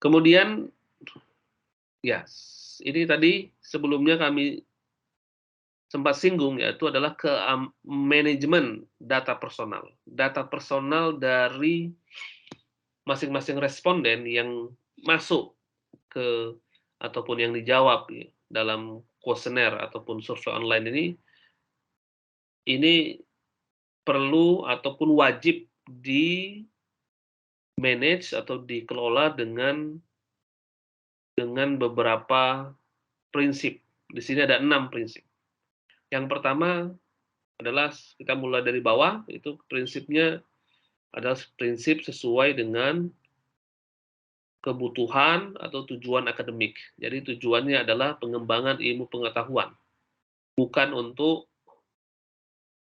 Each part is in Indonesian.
Kemudian ya, ini tadi sebelumnya kami sempat singgung, yaitu adalah manajemen data personal. Data personal dari masing-masing responden yang masuk ke ataupun yang dijawab ya, dalam kuesioner ataupun survei online ini perlu ataupun wajib di-manage atau dikelola dengan beberapa prinsip. Di sini ada 6 prinsip. Yang pertama adalah kita mulai dari bawah, itu prinsipnya adalah prinsip sesuai dengan kebutuhan atau tujuan akademik. Jadi tujuannya adalah pengembangan ilmu pengetahuan, bukan untuk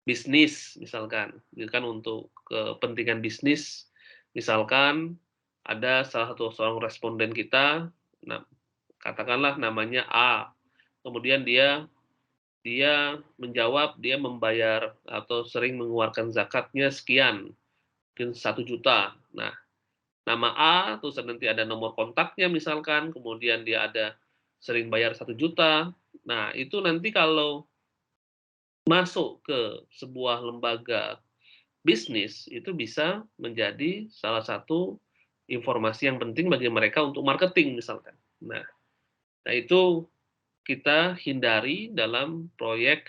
bisnis misalkan, bukan untuk kepentingan bisnis. Misalkan ada salah satu seorang responden kita, nah katakanlah namanya A, kemudian dia dia menjawab dia membayar atau sering mengeluarkan zakatnya sekian, mungkin 1 juta. Nah, nama A, terus nanti ada nomor kontaknya misalkan, kemudian dia ada sering bayar 1 juta. Nah, itu nanti kalau masuk ke sebuah lembaga bisnis, itu bisa menjadi salah satu informasi yang penting bagi mereka untuk marketing misalkan. Nah itu kita hindari dalam proyek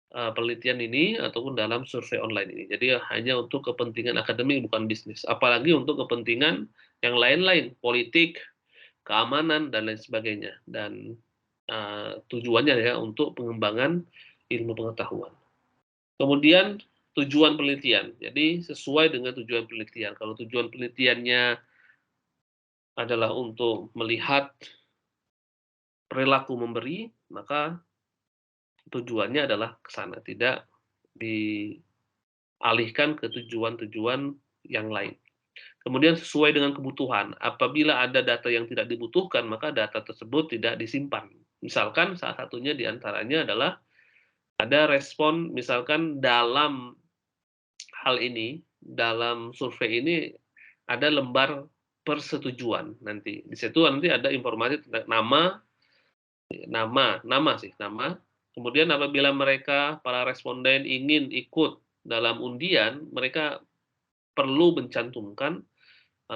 penelitian ini ataupun dalam survei online ini. Jadi hanya untuk kepentingan akademik bukan bisnis. Apalagi untuk kepentingan yang lain-lain, politik, keamanan dan lain sebagainya. Dan tujuannya ya untuk pengembangan ilmu pengetahuan. Kemudian tujuan penelitian. Jadi sesuai dengan tujuan penelitian. Kalau tujuan penelitiannya adalah untuk melihat perilaku memberi, maka tujuannya adalah ke sana, tidak dialihkan ke tujuan-tujuan yang lain. Kemudian sesuai dengan kebutuhan. Apabila ada data yang tidak dibutuhkan, maka data tersebut tidak disimpan. Misalkan salah satunya diantaranya adalah ada respon misalkan dalam hal ini, dalam survei ini ada lembar persetujuan nanti. Di situ nanti ada informasi tentang nama. Kemudian apabila mereka, para responden ingin ikut dalam undian, mereka perlu mencantumkan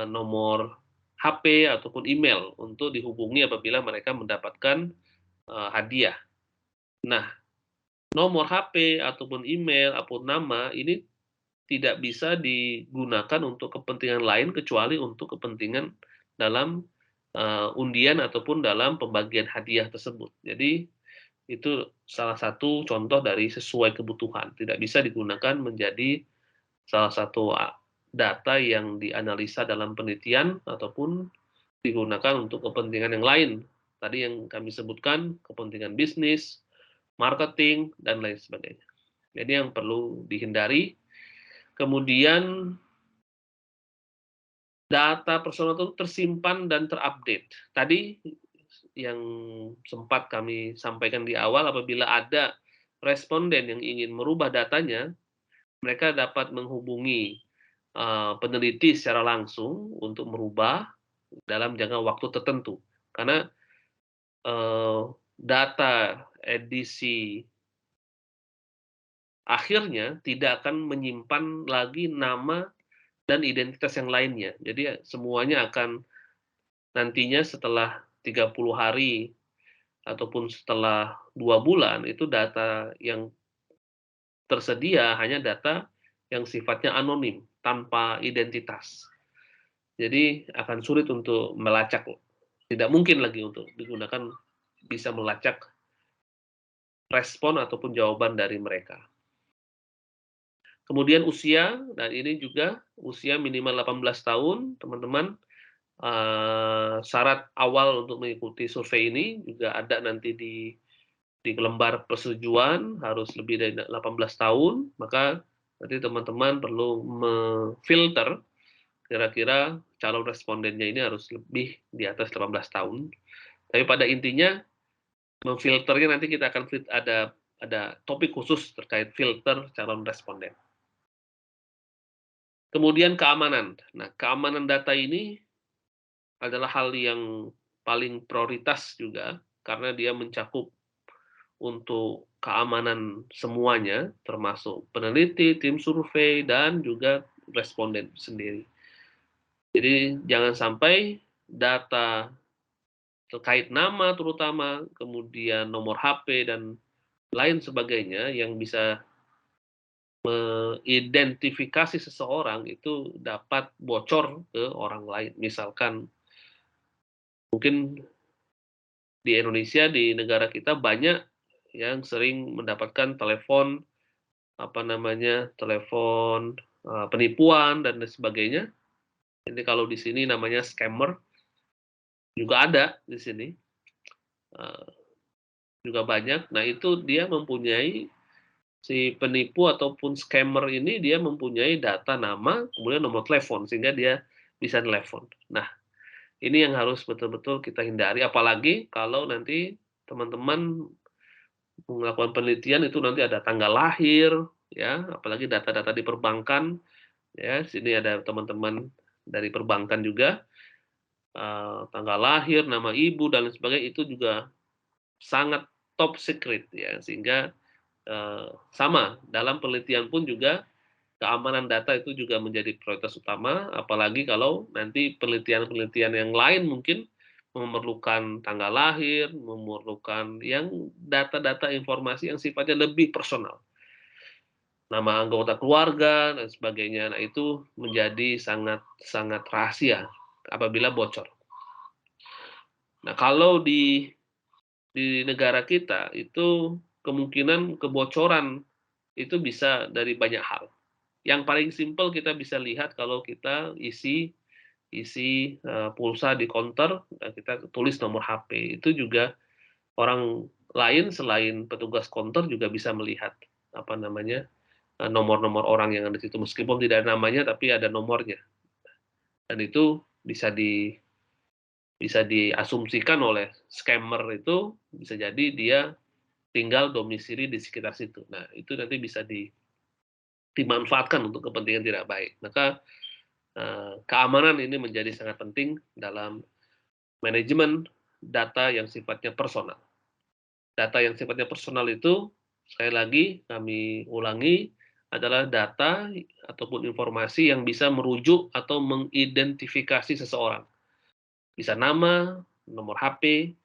nomor HP ataupun email untuk dihubungi apabila mereka mendapatkan hadiah. Nah, nomor HP ataupun email ataupun nama ini tidak bisa digunakan untuk kepentingan lain kecuali untuk kepentingan dalam undian ataupun dalam pembagian hadiah tersebut. Jadi itu salah satu contoh dari sesuai kebutuhan, tidak bisa digunakan menjadi salah satu data yang dianalisa dalam penelitian ataupun digunakan untuk kepentingan yang lain. Tadi yang kami sebutkan, kepentingan bisnis, marketing, dan lain sebagainya. Jadi yang perlu dihindari. Kemudian data personal itu tersimpan dan terupdate. Tadi yang sempat kami sampaikan di awal, apabila ada responden yang ingin merubah datanya, mereka dapat menghubungi peneliti secara langsung untuk merubah dalam jangka waktu tertentu. Karena data edisi akhirnya tidak akan menyimpan lagi nama dan identitas yang lainnya. Jadi semuanya akan nantinya setelah 30 hari ataupun setelah 2 bulan, itu data yang tersedia hanya data yang sifatnya anonim, tanpa identitas. Jadi akan sulit untuk melacak, tidak mungkin lagi untuk digunakan bisa melacak respon ataupun jawaban dari mereka. Kemudian usia, dan ini juga usia minimal 18 tahun, teman-teman. Syarat awal untuk mengikuti survei ini juga ada nanti di lembar persetujuan, harus lebih dari 18 tahun, maka nanti teman-teman perlu memfilter kira-kira calon respondennya ini harus lebih di atas 18 tahun. Tapi pada intinya memfilternya nanti kita akan ada topik khusus terkait filter calon responden. Kemudian keamanan. Nah, keamanan data ini adalah hal yang paling prioritas juga, karena dia mencakup untuk keamanan semuanya, termasuk peneliti, tim survei, dan juga responden sendiri. Jadi jangan sampai data terkait nama terutama, kemudian nomor HP dan lain sebagainya yang bisa mengidentifikasi seseorang itu dapat bocor ke orang lain. Misalkan mungkin di Indonesia, di negara kita banyak yang sering mendapatkan telepon, apa namanya, telepon, penipuan dan lain sebagainya. Ini kalau di sini namanya scammer, juga ada di sini, eee, juga banyak. Nah, itu dia mempunyai si penipu ataupun scammer ini dia mempunyai data nama, kemudian nomor telepon, sehingga dia bisa nelepon. Nah, ini yang harus betul-betul kita hindari, apalagi kalau nanti teman-teman melakukan penelitian itu nanti ada tanggal lahir, ya, apalagi data-data di perbankan, ya, sini ada teman-teman dari perbankan juga, tanggal lahir, nama ibu, dan lain sebagainya, itu juga sangat top secret ya, sehingga, sama, dalam penelitian pun juga keamanan data itu juga menjadi prioritas utama, apalagi kalau nanti penelitian-penelitian yang lain mungkin memerlukan tanggal lahir, memerlukan yang data-data informasi yang sifatnya lebih personal, nama anggota keluarga dan sebagainya. Nah, itu menjadi sangat sangat rahasia apabila bocor. Nah, kalau di negara kita itu kemungkinan kebocoran itu bisa dari banyak hal. Yang paling simpel kita bisa lihat kalau kita isi isi, pulsa di counter, kita tulis nomor HP, itu juga orang lain selain petugas counter juga bisa melihat, apa namanya, nomor-nomor orang yang ada di situ, meskipun tidak ada namanya tapi ada nomornya, dan itu bisa diasumsikan oleh scammer itu, bisa jadi dia tinggal domisili di sekitar situ. Nah, itu nanti bisa dimanfaatkan untuk kepentingan tidak baik. Maka, keamanan ini menjadi sangat penting dalam manajemen data yang sifatnya personal. Data yang sifatnya personal itu, sekali lagi kami ulangi, adalah data ataupun informasi yang bisa merujuk atau mengidentifikasi seseorang. Bisa nama, nomor HP,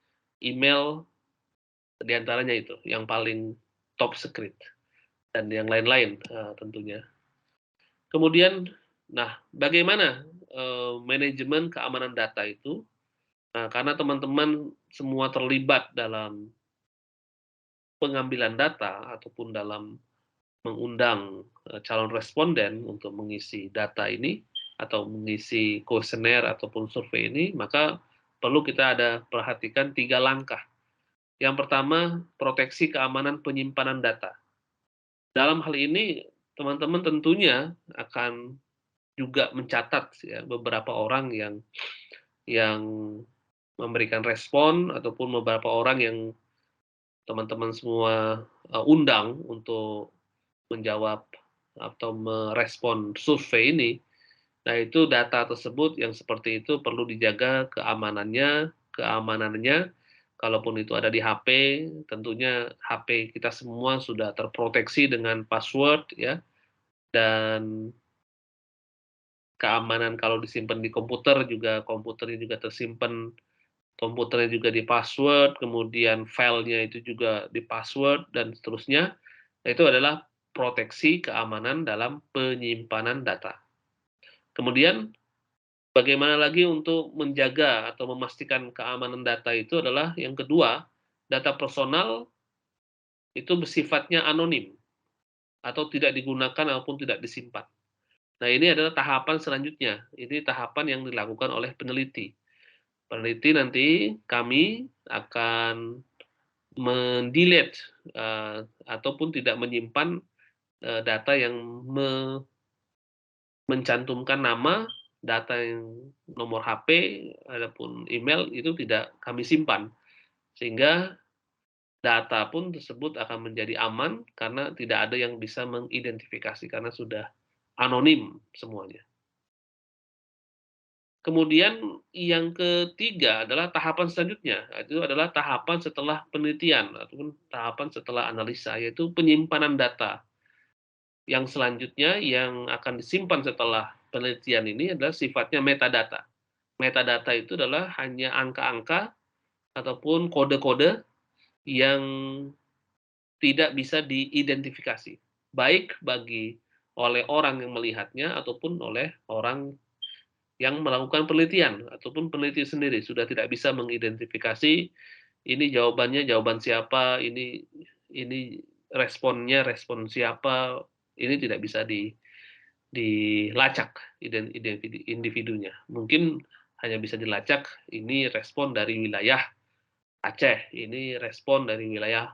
email, di antaranya itu yang paling top secret dan yang lain-lain, tentunya. Kemudian, nah, bagaimana, manajemen keamanan data itu? Nah, karena teman-teman semua terlibat dalam pengambilan data ataupun dalam mengundang, calon responden untuk mengisi data ini atau mengisi kuesioner ataupun survei ini, maka perlu kita ada perhatikan 3 langkah. Yang pertama, proteksi keamanan penyimpanan data. Dalam hal ini, teman-teman tentunya akan juga mencatat ya beberapa orang yang memberikan respon ataupun beberapa orang yang teman-teman semua, undang untuk menjawab atau merespon survei ini. Nah, itu data tersebut yang seperti itu perlu dijaga keamanannya, kalaupun itu ada di HP, tentunya HP kita semua sudah terproteksi dengan password ya, dan keamanan kalau disimpan di komputer juga komputernya juga tersimpan, komputernya juga di-password, kemudian filenya itu juga di-password dan seterusnya. Nah, itu adalah proteksi keamanan dalam penyimpanan data. Kemudian bagaimana lagi untuk menjaga atau memastikan keamanan data itu adalah yang kedua, data personal itu bersifatnya anonim atau tidak digunakan ataupun tidak disimpan. Nah, ini adalah tahapan selanjutnya. Ini tahapan yang dilakukan oleh peneliti. Peneliti nanti kami akan mendelete ataupun tidak menyimpan, data yang mencantumkan nama, data yang nomor HP, adapun email itu tidak kami simpan. Sehingga data pun tersebut akan menjadi aman karena tidak ada yang bisa mengidentifikasi karena sudah anonim semuanya. Kemudian yang ketiga adalah tahapan selanjutnya, itu adalah tahapan setelah penelitian ataupun tahapan setelah analisa, yaitu penyimpanan data. Yang selanjutnya yang akan disimpan setelah penelitian ini adalah sifatnya metadata. Metadata itu adalah hanya angka-angka ataupun kode-kode yang tidak bisa diidentifikasi, baik oleh orang yang melihatnya ataupun oleh orang yang melakukan penelitian ataupun peneliti sendiri sudah tidak bisa mengidentifikasi ini jawabannya jawaban siapa, ini responnya respon siapa, ini tidak bisa dilacak individunya. Mungkin hanya bisa dilacak ini respon dari wilayah Aceh, ini respon dari wilayah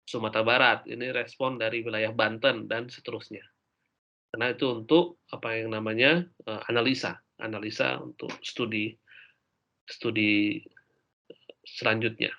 Sumatera Barat, ini respon dari wilayah Banten dan seterusnya. Karena itu untuk apa yang namanya analisa, analisa untuk studi studi selanjutnya.